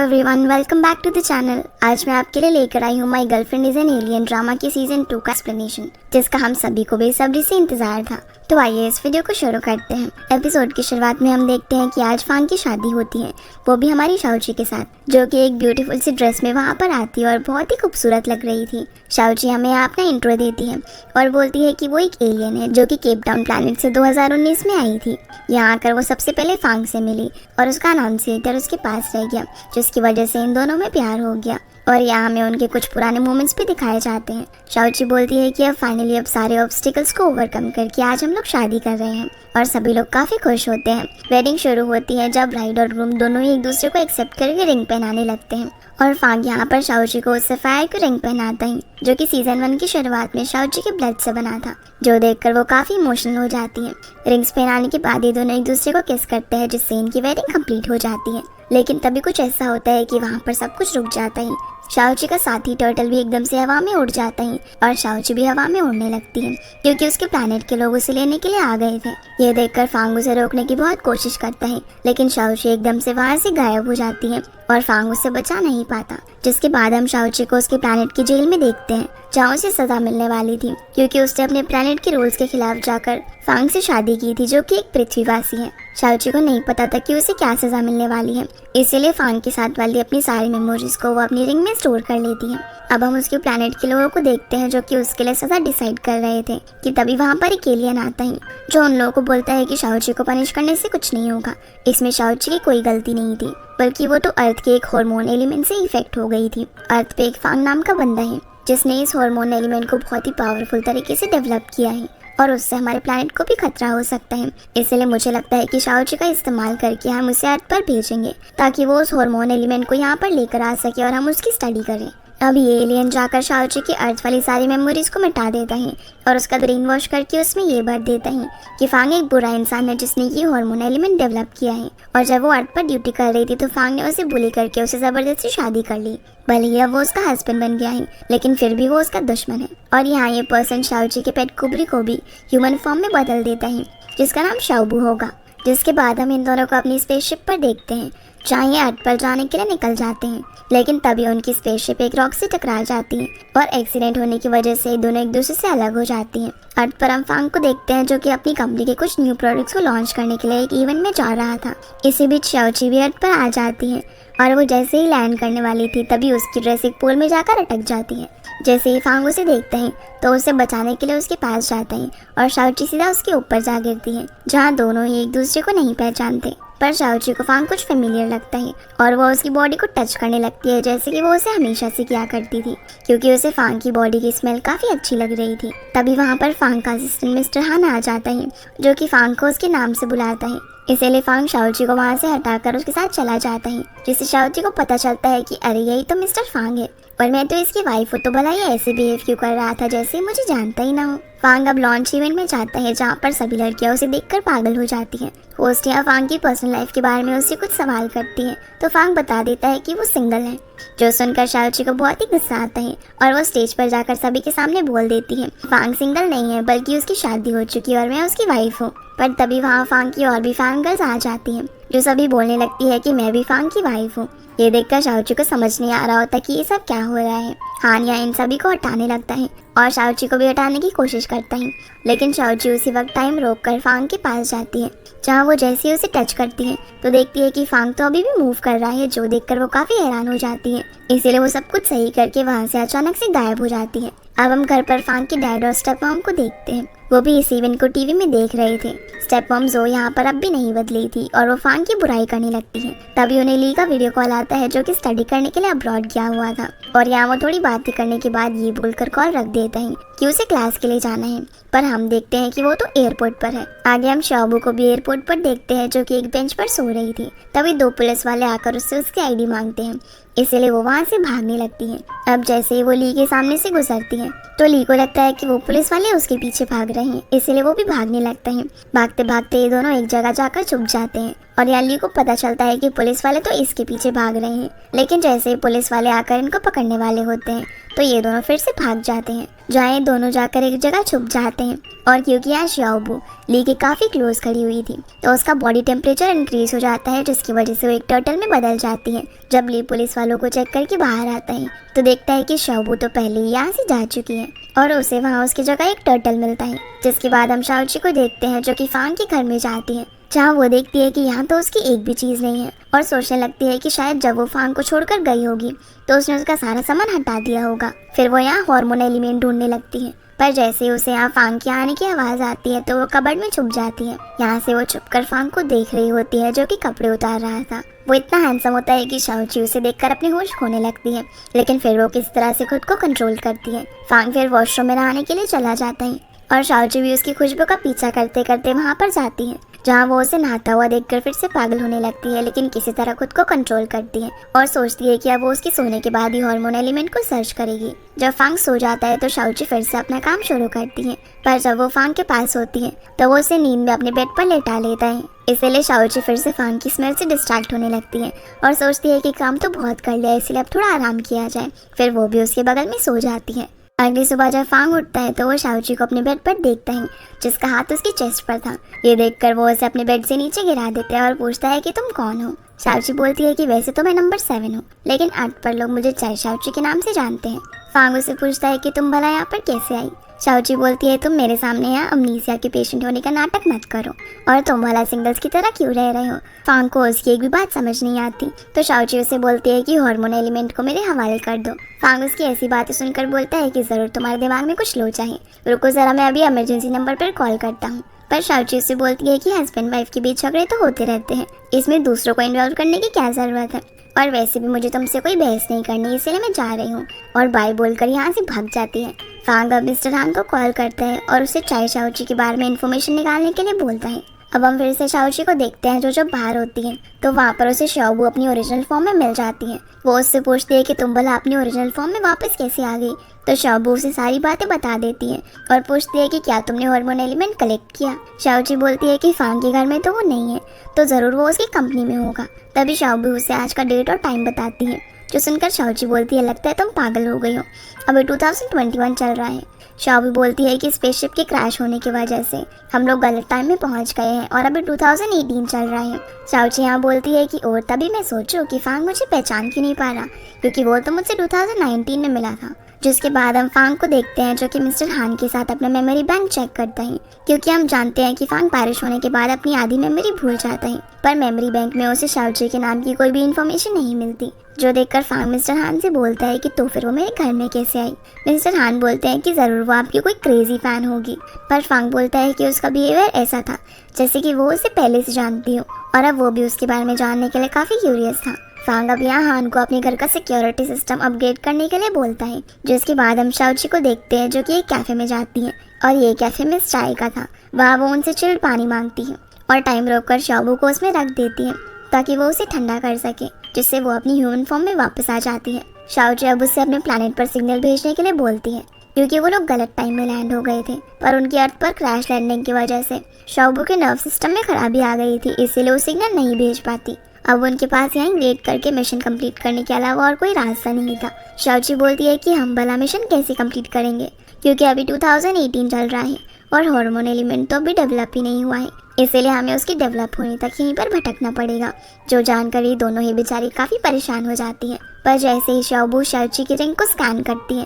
Everyone, welcome back to the channel. आज मैं आपके लिए लेकर आई हूँ my girlfriend is an alien drama की सीजन 2 का एक्सप्लेनेशन, जिसका हम सभी को बेसब्री से इंतजार था। तो आइए इस वीडियो को शुरू करते हैं। एपिसोड की शुरुआत में हम देखते हैं कि आज फांग की शादी होती है, वो भी हमारी शाओची के साथ, जो कि एक ब्यूटीफुल सी ड्रेस में वहाँ पर आती है और बहुत ही खूबसूरत लग रही थी। शाओची हमें अपना इंट्रो देती है और बोलती है कि वो एक एलियन है जो कि केप टाउन प्लैनेट से 2019 में आई थी। यहाँ आकर वो सबसे पहले फांग से मिली और उसका अनाउंसिएटर उसके पास रह गया, जिसकी वजह से इन दोनों में प्यार हो गया। और यहाँ हमें उनके कुछ पुराने मोमेंट्स भी दिखाए जाते हैं। शाओची बोलती है कि अब फाइनली सारे ऑब्स्टिकल्स को ओवरकम करके आज हम लोग शादी कर रहे हैं और सभी लोग काफी खुश होते हैं। वेडिंग शुरू होती है जब ब्राइड और ग्रूम दोनों ही एक दूसरे को एक्सेप्ट करके रिंग पहनाने लगते हैं और फांग यहाँ पर शाओची को उससे फायर को रिंग पहनाता है, जो कि सीजन 1 की शुरुआत में शाओची के ब्लड से बना था, जो देखकर वो काफी इमोशनल हो जाती है। रिंग्स पहनाने के बाद ये दोनों एक दूसरे को किस करते हैं, जिससे इनकी वेडिंग कंप्लीट हो जाती है। लेकिन तभी कुछ ऐसा होता है कि वहाँ पर सब कुछ रुक जाता है। शाओची का साथी टर्टल भी एकदम से हवा में उड़ जाता है और शाओची भी हवा में उड़ने लगती है, क्योंकि उसके प्लैनेट के लोग उसे लेने के लिए आ गए थे। ये देखकर फांग उसे रोकने की बहुत कोशिश करता है, लेकिन शाओची एकदम से वहां से गायब हो जाती है और फांग उसे बचा नहीं पाता। जिसके बाद हम शाओची को उसके प्लैनेट की जेल में देखते हैं, जहाँ उसे सजा मिलने वाली थी, क्योंकि उसने अपने प्लैनेट के रूल्स के खिलाफ जाकर फांग से शादी की थी, जो कि एक पृथ्वीवासी है। शाओची को नहीं पता था कि उसे क्या सजा मिलने वाली है, इसीलिए फांग के साथ वाली अपनी सारी मेमोरीज को वो अपनी रिंग में स्टोर कर लेती है। अब हम उसके प्लैनेट के लोगों को देखते हैं, जो कि उसके लिए सजा डिसाइड कर रहे थे, कि तभी वहाँ पर एक एलियन आता है, जो उन लोगों को बोलता है कि शाओची को पनिश करने से कुछ नहीं होगा। इसमें शाओची की कोई गलती नहीं थी, बल्कि वो तो अर्थ के एक हार्मोन एलिमेंट से इफेक्ट हो गई थी। अर्थ पे एक फांग नाम का बंदा है, जिसने इस हार्मोन एलिमेंट को बहुत ही पावरफुल तरीके से डेवलप किया है और उससे हमारे प्लैनेट को भी खतरा हो सकता है। इसलिए मुझे लगता है कि शाओची का इस्तेमाल करके हम उसे अर्थ पर भेजेंगे, ताकि वो उस हार्मोन एलिमेंट को यहाँ पर लेकर आ सके और हम उसकी स्टडी करें। अब ये एलियन जाकर शाओची की अर्थ वाली सारी मेमोरीज को मिटा देता है और उसका ब्रेन वॉश करके उसमें ये भर देता है कि फांग एक बुरा इंसान है जिसने ये हार्मोन एलिमेंट डेवलप किया है। और जब वो अर्थ पर ड्यूटी कर रही थी तो फांग ने उसे बुली करके उसे जबरदस्ती शादी कर ली। भले ही अब वो उसका हस्बैंड बन गया है, लेकिन फिर भी वो उसका दुश्मन है। और यहाँ ये पर्सन शाओची के पेट कुबरी को भी ह्यूमन फॉर्म में बदल देता है, जिसका नाम शाओबू होगा। जिसके बाद हम इन दोनों को अपनी स्पेसशिप पर देखते हैं, जहाँ ये अर्थ पर जाने के लिए निकल जाते हैं। लेकिन तभी उनकी स्पेसशिप एक रॉक से टकरा जाती है और एक्सीडेंट होने की वजह से दोनों एक दूसरे से अलग हो जाती हैं। अर्थ पर हम फांग को देखते हैं, जो कि अपनी कंपनी के कुछ न्यू प्रोडक्ट्स को लॉन्च करने के लिए एक इवेंट में जा रहा था। इसी बीच शाओची भी अर्थ पर आ जाती है और वो जैसे ही लैंड करने वाली थी तभी उसकी ड्रेस एक पोल में जाकर अटक जाती है। जैसे ही फांग उसे देखते हैं तो उसे बचाने के लिए उसके पास जाते हैं और शाओची सीधा उसके ऊपर जा गिरती है, जहाँ दोनों ही एक दूसरे को नहीं पहचानते। पर शाओची को फांग कुछ फेमिलियर लगता है और वो उसकी बॉडी को टच करने लगती है, जैसे कि वो उसे हमेशा से किया करती थी, क्योंकि उसे फांग की बॉडी की स्मेल काफी अच्छी लग रही थी। तभी वहाँ पर फांग का असिस्टेंट मिस्टर हान आ जाता है, जो कि फांग को उसके नाम से बुलाता है। इसीलिए फांग शाओची को वहाँ से हटाकर उसके साथ चला जाता है, जिससे शाओची को पता चलता है कि अरे यही तो मिस्टर फांग है और मैं तो इसकी वाइफ हूँ, तो भला ये ऐसे बिहेव क्यों कर रहा था जैसे मुझे जानता ही ना हो। फांग अब लॉन्च इवेंट में जाता है, जहाँ पर सभी लड़कियां उसे देखकर पागल हो जाती हैं। होस्ट यहाँ फांग की पर्सनल लाइफ के बारे में उससे कुछ सवाल करती है, तो फांग बता देता है कि वो सिंगल है, जो सुनकर शाओची को बहुत ही गुस्सा आता है और वो स्टेज पर जाकर सभी के सामने बोल देती है फांग सिंगल नहीं है, बल्कि उसकी शादी हो चुकी है और मैं उसकी वाइफ हूँ। पर तभी वहाँ फांग की और भी फैन गर्ल्स आ जाती हैं, जो सभी बोलने लगती है कि मैं भी फांग की वाइफ हूँ। ये देखकर शाओची को समझ नहीं आ रहा होता कि ये सब क्या हो रहा है। हान यहाँ इन सभी को हटाने लगता है और शाओची को भी हटाने की कोशिश करता है, लेकिन शाओची उसी वक्त टाइम रोककर फांग के पास जाती है, जहाँ वो जैसे ही उसे टच करती है तो देखती है कि फांग तो अभी भी मूव कर रहा है, जो देखकर वो काफी हैरान हो जाती है। इसीलिए वो सब कुछ सही करके वहाँ से अचानक से गायब हो जाती है। अब हम घर पर फांग के डैड और स्टेप मॉम को देखते हैं, वो भी इस इवेंट को टीवी में देख रहे थे। स्टेप मॉम जो यहाँ पर अब भी नहीं बदली थी और वो फांग की बुराई करने लगती है। तभी उन्हें ली का वीडियो कॉल आता है, जो कि स्टडी करने के लिए अब्रॉड गया हुआ था, और यहाँ वो थोड़ी बातें करने के बाद ये बोलकर कॉल रख देता है कि उसे क्लास के लिए जाना है। पर हम देखते हैं कि वो तो एयरपोर्ट पर है। आगे हम शाओबू को भी एयरपोर्ट पर देखते हैं, जो कि एक बेंच पर सो रही थी। तभी 2 पुलिस वाले आकर उससे उसकी आईडी मांगते हैं, इसीलिए वो वहाँ से भागने लगती है। अब जैसे ही वो ली के सामने से गुजरती है तो ली को लगता है कि वो पुलिस वाले उसके पीछे भाग रहे हैं, इसीलिए वो भी भागने लगता है। भागते भागते ये दोनों एक जगह जाकर छुप जाते हैं और यहाँ ली को पता चलता है कि पुलिस वाले तो इसके पीछे भाग रहे हैं। लेकिन जैसे ही पुलिस वाले आकर इनको पकड़ने वाले होते हैं तो ये दोनों फिर से भाग जाते हैं, जहाँ ये दोनों जाकर एक जगह छुप जाते हैं और क्योंकि यहाँ शाओबू ली के काफ़ी क्लोज खड़ी हुई थी तो उसका बॉडी टेम्परेचर इंक्रीज हो जाता है, जिसकी वजह से वो एक टर्टल में बदल जाती है। जब ली पुलिस वालों को चेक करके बाहर आता है तो देखता है कि शाओबू तो पहले ही यहाँ से जा चुकी है और उसे वहाँ उसकी जगह एक टर्टल मिलता है। जिसके बाद हम शाओची को देखते हैं जो कि फांग के घर में जाती है, जहाँ वो देखती है कि यहाँ तो उसकी एक भी चीज़ नहीं है और सोचने लगती है कि शायद जब वो फांग को छोड़कर गई होगी तो उसने उसका सारा सामान हटा दिया होगा। फिर वो यहाँ हार्मोन एलिमेंट ढूंढने लगती है, पर जैसे ही उसे यहाँ फांग के आने की आवाज़ आती है तो वो कबर्ड में छुप जाती है। यहाँ से वो छुपकर फांग को देख रही होती है जो कि कपड़े उतार रहा था। वो इतना हैंडसम होता है कि शाओची उसे देखकर अपने होश खोने लगती है, लेकिन फिर वो किस तरह से खुद को कंट्रोल करती है। फांग फिर वॉशरूम में नहाने के लिए चला जाता है और शाओची भी उसकी खुशबू का पीछा करते करते वहाँ पर जाती है, जहाँ वो उसे नहाता हुआ देखकर फिर से पागल होने लगती है, लेकिन किसी तरह खुद को कंट्रोल करती है और सोचती है कि अब वो उसके सोने के बाद ही हार्मोन एलिमेंट को सर्च करेगी। जब फांग सो जाता है तो शाओची फिर से अपना काम शुरू करती है, पर जब वो फांग के पास होती है तो वो उसे नींद में अपने बेड पर लेटा लेता है। इसीलिए शाओची फिर से फांग की स्मेल से डिस्ट्रैक्ट होने लगती है और सोचती है कि काम तो बहुत कर लिया, इसलिए अब थोड़ा आराम किया जाए। फिर वो भी उसके बगल में सो जाती है। अगली सुबह जब फांग उठता है तो वो शाओची को अपने बेड पर देखता है, जिसका हाथ उसकी चेस्ट पर था। ये देखकर वो उसे अपने बेड से नीचे गिरा देता है और पूछता है कि तुम कौन हो। शाओची बोलती है कि वैसे तो मैं नंबर 7 हूँ, लेकिन 8 पर लोग मुझे चाय शाओची के नाम से जानते हैं। फांग उसे पूछता है कि तुम भला यहाँ पर कैसे आई। शाओची बोलती है तुम मेरे सामने यहाँ अमनीसिया के पेशेंट होने का नाटक मत करो, और तुम भला सिंगल्स की तरह क्यों रह रहे हो। फांग को उसकी एक भी बात समझ नहीं आती तो शाओची उसे बोलती है कि हार्मोन एलिमेंट को मेरे हवाले कर दो। फांग उसकी ऐसी बातें सुनकर बोलता है कि ज़रूर तुम्हारे दिमाग में कुछ लोचा है, रुको ज़रा मैं अभी इमरजेंसी नंबर पर कॉल करता हूँ। पर शाओची उससे बोलती है कि हस्बैंड वाइफ के बीच झगड़े तो होते रहते हैं, इसमें दूसरों को इन्वॉल्व करने की क्या ज़रूरत है, और वैसे भी मुझे तुमसे कोई बहस नहीं करनी, इसलिए मैं जा रही हूँ, और बाय बोलकर यहाँ से भाग जाती है। फांग अब मिस्टर हान को कॉल करता है और उसे चाय शाओची के बारे में इन्फॉर्मेशन निकालने के लिए बोलता है। अब हम फिर से शाओची को देखते हैं जो जब बाहर होती है तो वहाँ पर उसे शाओबू अपनी ओरिजिनल फॉर्म में मिल जाती है। वो उससे पूछती है कि तुम भला अपनी ओरिजिनल फॉर्म में वापस कैसे आ गई, तो शाओबू उसे सारी बातें बता देती है और पूछती है कि क्या तुमने हार्मोन एलिमेंट कलेक्ट किया। शाओची बोलती है कि फांग के घर में तो वो नहीं है, तो ज़रूर वो उसकी कंपनी में होगा। तभी शाओबू उसे आज का डेट और टाइम बताती है, जो सुनकर शाओची बोलती है लगता है तुम पागल हो गई हो, अभी 2021 चल रहा है। शाओबू बोलती है कि स्पेसशिप के क्रैश होने की वजह से हम लोग गलत टाइम में पहुंच गए हैं और अभी 2018 चल रहा है। शाओची यहाँ बोलती है कि और तभी मैं सोचूं कि फांग मुझे पहचान क्यों नहीं पा रहा, क्योंकि वो तो मुझसे 2019 में मिला था। जिसके बाद हम फांग को देखते हैं जो कि मिस्टर हान के साथ अपना मेमोरी बैंक चेक करता है, क्योंकि हम जानते हैं कि फांग बारिश होने के बाद अपनी आधी मेमोरी भूल जाता है, पर मेमोरी बैंक में उसे शाओची के नाम की कोई भी इन्फॉर्मेशन नहीं मिलती। जो देखकर फांग मिस्टर हान से बोलता है कि तो फिर वो मेरे घर में कैसे आई। मिस्टर हान बोलते हैं कि ज़रूर वो आपकी कोई क्रेजी फैन होगी, पर फांग बोलता है कि उसका बिहेवियर ऐसा था जैसे कि वो उसे पहले से जानती हो, और अब वो भी उसके बारे में जानने के लिए काफ़ी क्यूरियस था। फांग अब यहाँ हान को अपने घर का सिक्योरिटी सिस्टम अपग्रेड करने के लिए बोलता है। जिसके बाद हम शाओची को देखते हैं जो कि एक कैफ़े में जाती है, और ये कैफ़े मिस चाय का था। वहाँ वो उनसे चिल्ड पानी मांगती है और टाइम रोककर शाओबू को उसमें रख देती है ताकि वो उसे ठंडा कर सके, जिससे वो अपनी ह्यूमन फॉर्म में वापस आ जाती है। शाओची अब उससे अपने प्लैनेट पर सिग्नल भेजने के लिए बोलती है, क्योंकि वो लोग गलत टाइम में लैंड हो गए थे, पर उनकी अर्थ पर क्रैश लैंडिंग की वजह से शाओबू के नर्व सिस्टम में खराबी आ गई थी, इसीलिए वो सिग्नल नहीं भेज पाती। अब उनके पास यहाँ वेट करके मिशन कंप्लीट करने के अलावा और कोई रास्ता नहीं था। शाओची बोलती है कि हम भला मिशन कैसे कंप्लीट करेंगे, क्योंकि अभी 2018 चल रहा है और हार्मोन एलिमेंट तो अभी डेवलप ही नहीं हुआ है, इसीलिए हमें उसकी डेवलप होने तक यहीं पर भटकना पड़ेगा। जो जानकर ये दोनों ही बेचारी काफ़ी परेशान हो जाती हैं, पर जैसे ही शाओबू शाओची की रिंग को स्कैन करती है